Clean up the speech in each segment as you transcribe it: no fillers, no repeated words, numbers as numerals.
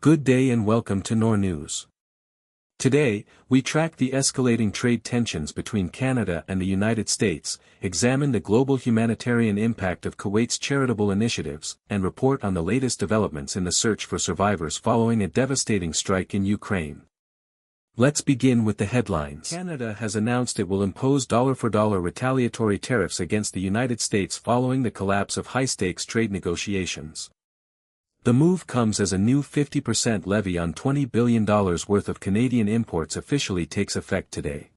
Good day and welcome to NoorNews. Today, we track the escalating trade tensions between Canada and the United States, examine the global humanitarian impact of Kuwait's charitable initiatives, and report on the latest developments in the search for survivors following a devastating strike in Ukraine. Let's begin with the headlines. Canada has announced it will impose dollar-for-dollar retaliatory tariffs against the United States following the collapse of high-stakes trade negotiations. The move comes as a new 50% levy on $20 billion worth of Canadian imports officially takes effect today.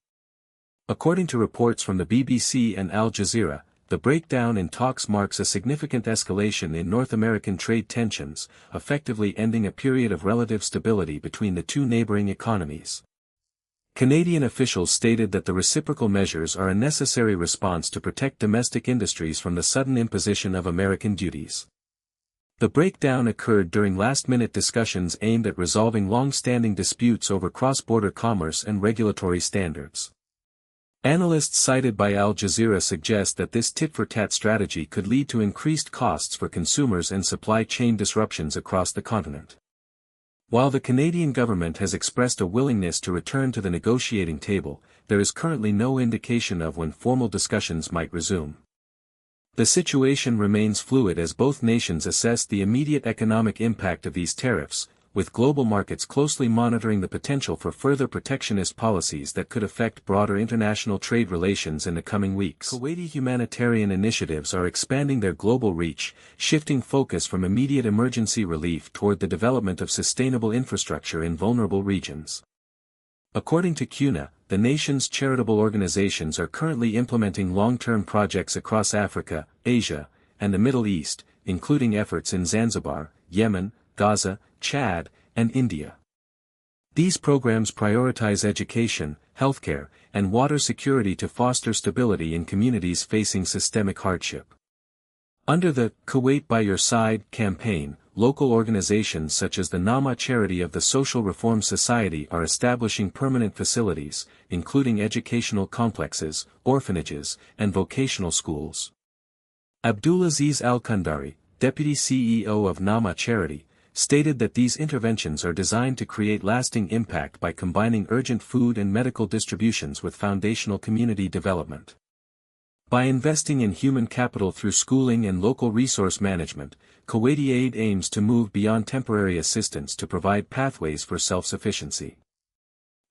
According to reports from the BBC and Al Jazeera, the breakdown in talks marks a significant escalation in North American trade tensions, effectively ending a period of relative stability between the two neighboring economies. Canadian officials stated that the reciprocal measures are a necessary response to protect domestic industries from the sudden imposition of American duties. The breakdown occurred during last-minute discussions aimed at resolving long-standing disputes over cross-border commerce and regulatory standards. Analysts cited by Al Jazeera suggest that this tit-for-tat strategy could lead to increased costs for consumers and supply chain disruptions across the continent. While the Canadian government has expressed a willingness to return to the negotiating table, there is currently no indication of when formal discussions might resume. The situation remains fluid as both nations assess the immediate economic impact of these tariffs, with global markets closely monitoring the potential for further protectionist policies that could affect broader international trade relations in the coming weeks. Kuwaiti humanitarian initiatives are expanding their global reach, shifting focus from immediate emergency relief toward the development of sustainable infrastructure in vulnerable regions. According to CUNA, the nation's charitable organizations are currently implementing long-term projects across Africa, Asia, and the Middle East, including efforts in Zanzibar, Yemen, Gaza, Chad, and India. These programs prioritize education, healthcare, and water security to foster stability in communities facing systemic hardship. Under the Kuwait by Your Side campaign, local organizations such as the Nama Charity of the Social Reform Society are establishing permanent facilities, including educational complexes, orphanages, and vocational schools. Abdulaziz Al-Kandari, deputy CEO of Nama Charity, stated that these interventions are designed to create lasting impact by combining urgent food and medical distributions with foundational community development. By investing in human capital through schooling and local resource management, Kuwaiti Aid aims to move beyond temporary assistance to provide pathways for self-sufficiency.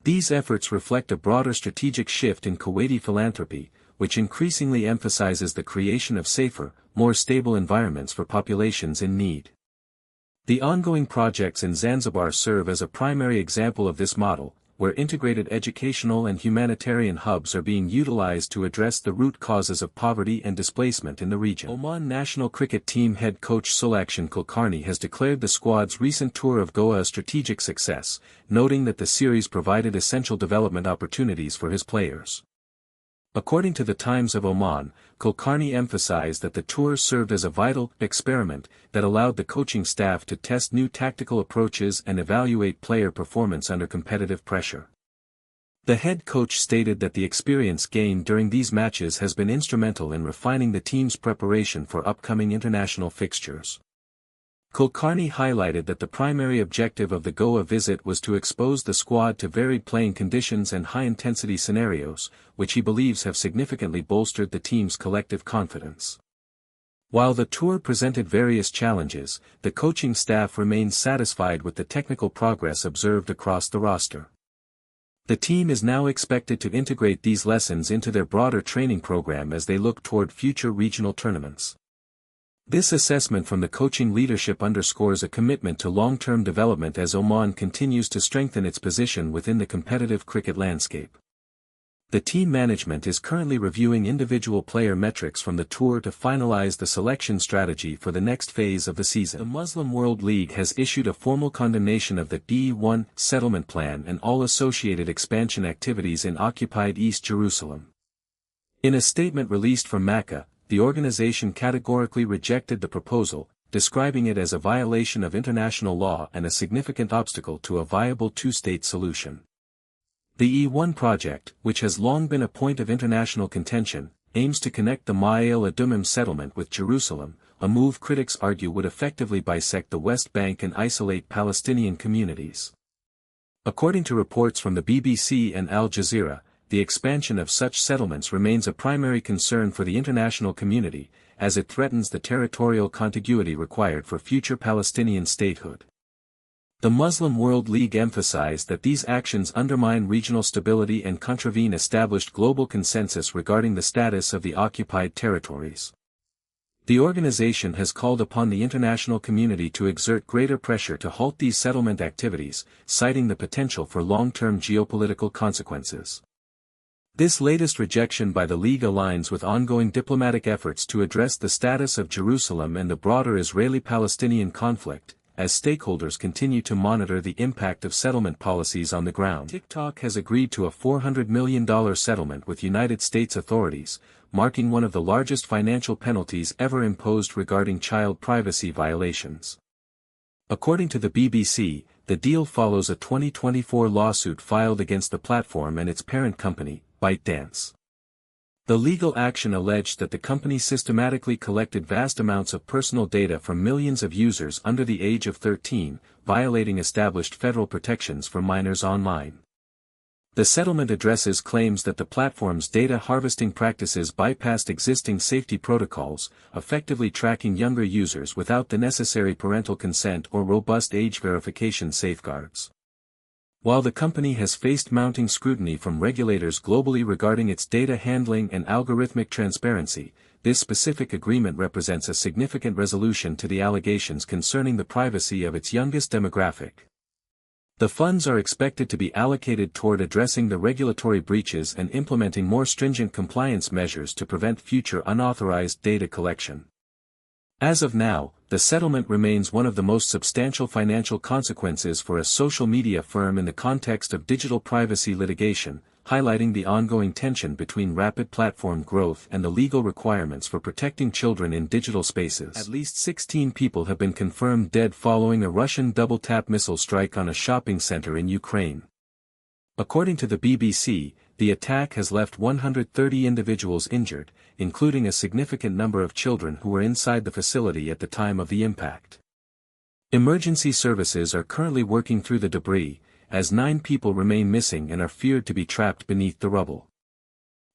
These efforts reflect a broader strategic shift in Kuwaiti philanthropy, which increasingly emphasizes the creation of safer, more stable environments for populations in need. The ongoing projects in Zanzibar serve as a primary example of this model, where integrated educational and humanitarian hubs are being utilized to address the root causes of poverty and displacement in the region. Oman national cricket team head coach Kulkarni has declared the squad's recent tour of Goa a strategic success, noting that the series provided essential development opportunities for his players. According to the Times of Oman, Kulkarni emphasized that the tour served as a vital experiment that allowed the coaching staff to test new tactical approaches and evaluate player performance under competitive pressure. The head coach stated that the experience gained during these matches has been instrumental in refining the team's preparation for upcoming international fixtures. Kulkarni highlighted that the primary objective of the Goa visit was to expose the squad to varied playing conditions and high-intensity scenarios, which he believes have significantly bolstered the team's collective confidence. While the tour presented various challenges, the coaching staff remains satisfied with the technical progress observed across the roster. The team is now expected to integrate these lessons into their broader training program as they look toward future regional tournaments. This assessment from the coaching leadership underscores a commitment to long-term development as Oman continues to strengthen its position within the competitive cricket landscape. The team management is currently reviewing individual player metrics from the tour to finalize the selection strategy for the next phase of the season. The Muslim World League has issued a formal condemnation of the D1 settlement plan and all associated expansion activities in occupied East Jerusalem. In a statement released from Makkah, the organization categorically rejected the proposal, describing it as a violation of international law and a significant obstacle to a viable two-state solution. The E1 project, which has long been a point of international contention, aims to connect the Ma'ale Adumim settlement with Jerusalem, a move critics argue would effectively bisect the West Bank and isolate Palestinian communities. According to reports from the BBC and Al Jazeera, the expansion of such settlements remains a primary concern for the international community, as it threatens the territorial contiguity required for future Palestinian statehood. The Muslim World League emphasized that these actions undermine regional stability and contravene established global consensus regarding the status of the occupied territories. The organization has called upon the international community to exert greater pressure to halt these settlement activities, citing the potential for long-term geopolitical consequences. This latest rejection by the League aligns with ongoing diplomatic efforts to address the status of Jerusalem and the broader Israeli-Palestinian conflict, as stakeholders continue to monitor the impact of settlement policies on the ground. TikTok has agreed to a $400 million settlement with United States authorities, marking one of the largest financial penalties ever imposed regarding child privacy violations. According to the BBC, the deal follows a 2024 lawsuit filed against the platform and its parent company, ByteDance. The legal action alleged that the company systematically collected vast amounts of personal data from millions of users under the age of 13, violating established federal protections for minors online. The settlement addresses claims that the platform's data harvesting practices bypassed existing safety protocols, effectively tracking younger users without the necessary parental consent or robust age verification safeguards. While the company has faced mounting scrutiny from regulators globally regarding its data handling and algorithmic transparency, this specific agreement represents a significant resolution to the allegations concerning the privacy of its youngest demographic. The funds are expected to be allocated toward addressing the regulatory breaches and implementing more stringent compliance measures to prevent future unauthorized data collection. As of now, the settlement remains one of the most substantial financial consequences for a social media firm in the context of digital privacy litigation, highlighting the ongoing tension between rapid platform growth and the legal requirements for protecting children in digital spaces. At least 16 people have been confirmed dead following a Russian double-tap missile strike on a shopping center in Ukraine. According to the BBC, the attack has left 130 individuals injured, including a significant number of children who were inside the facility at the time of the impact. Emergency services are currently working through the debris, as 9 people remain missing and are feared to be trapped beneath the rubble.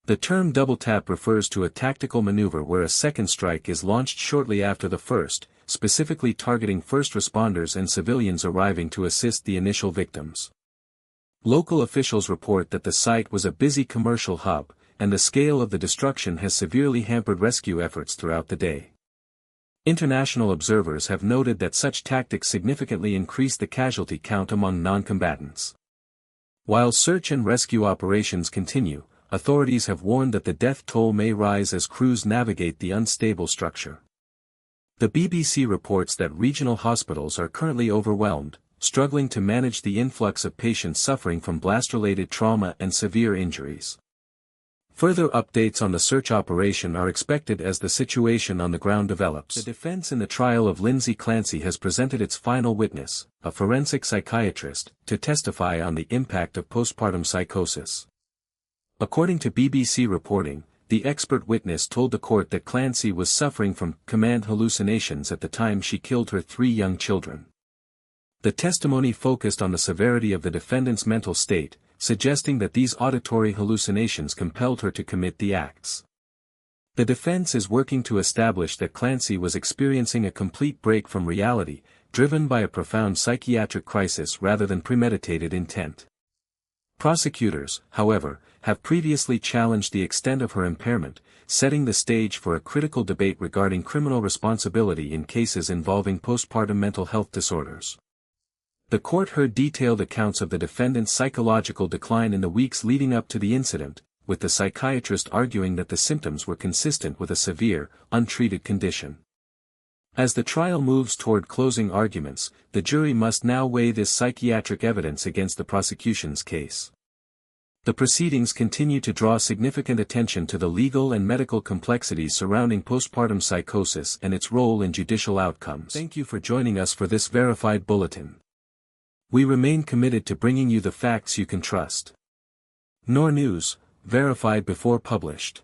The term double tap refers to a tactical maneuver where a second strike is launched shortly after the first, specifically targeting first responders and civilians arriving to assist the initial victims. Local officials report that the site was a busy commercial hub, and the scale of the destruction has severely hampered rescue efforts throughout the day. International observers have noted that such tactics significantly increase the casualty count among non-combatants. While search and rescue operations continue, authorities have warned that the death toll may rise as crews navigate the unstable structure. The BBC reports that regional hospitals are currently overwhelmed, struggling to manage the influx of patients suffering from blast-related trauma and severe injuries. Further updates on the search operation are expected as the situation on the ground develops. The defense in the trial of Lindsay Clancy has presented its final witness, a forensic psychiatrist, to testify on the impact of postpartum psychosis. According to BBC reporting, the expert witness told the court that Clancy was suffering from command hallucinations at the time she killed her 3 young children. The testimony focused on the severity of the defendant's mental state, suggesting that these auditory hallucinations compelled her to commit the acts. The defense is working to establish that Clancy was experiencing a complete break from reality, driven by a profound psychiatric crisis rather than premeditated intent. Prosecutors, however, have previously challenged the extent of her impairment, setting the stage for a critical debate regarding criminal responsibility in cases involving postpartum mental health disorders. The court heard detailed accounts of the defendant's psychological decline in the weeks leading up to the incident, with the psychiatrist arguing that the symptoms were consistent with a severe, untreated condition. As the trial moves toward closing arguments, the jury must now weigh this psychiatric evidence against the prosecution's case. The proceedings continue to draw significant attention to the legal and medical complexities surrounding postpartum psychosis and its role in judicial outcomes. Thank you for joining us for this verified bulletin. We remain committed to bringing you the facts you can trust. NoorNews, verified before published.